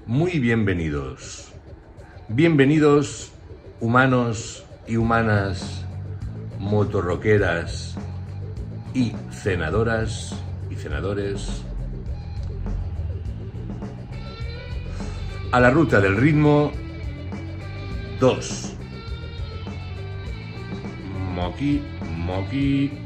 Muy bienvenidos. Bienvenidos, humanos y humanas, motorroqueras y cenadoras y cenadores, a la ruta del ritmo 2. Moqui, moqui.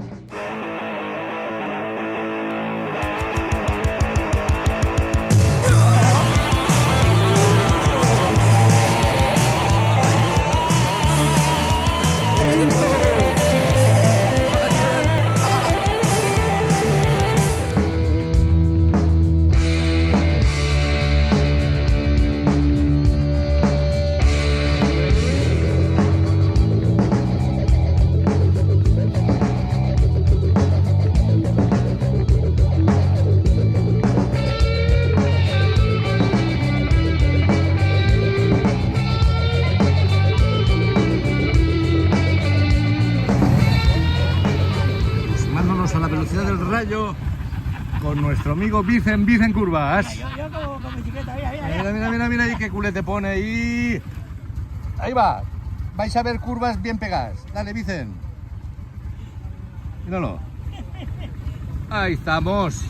A la velocidad del rayo con nuestro amigo Vicen Curvas. Yo con mi bicicleta, mira. Mira ahí qué culete pone ahí. Ahí va. Vais a ver curvas bien pegadas. Dale, Vicen. Míralo. Ahí estamos.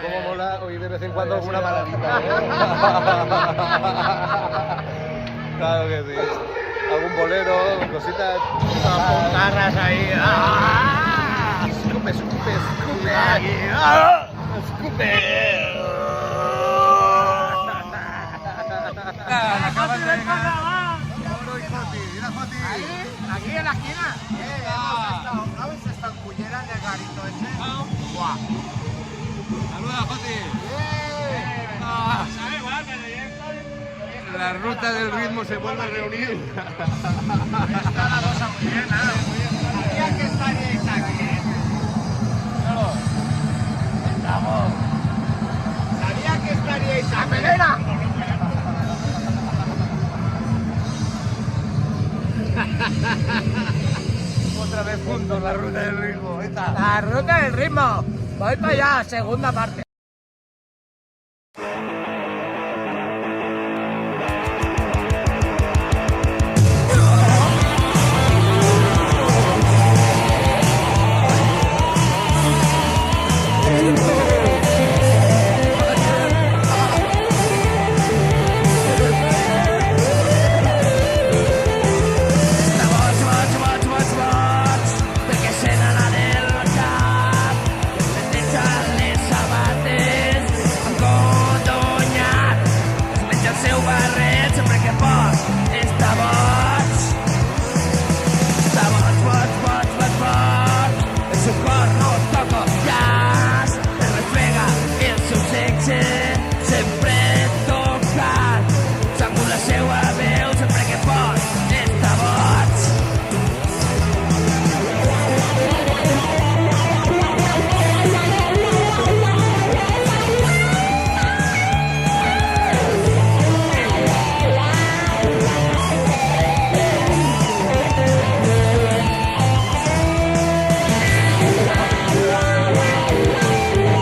Cómo mola oír de vez en cuando alguna palabrita. Claro que sí. Algún bolero, cositas. Carras ahí. Escupe. Escupe. Acabas de llegar. Oro y Joti. Mira, Joti. Aquí en la esquina. ¿No habéis estado en Cullera en el garito ese? Buah. Saluda, Joti. La ruta del ritmo se vuelve a reunir. Está la cosa muy bien, ¿eh? estaríais aquí. Estamos. Sabía que estaríais aquí. ¡La melena! Otra vez juntos, la ruta del ritmo. La ruta del ritmo. Voy para allá, segunda parte.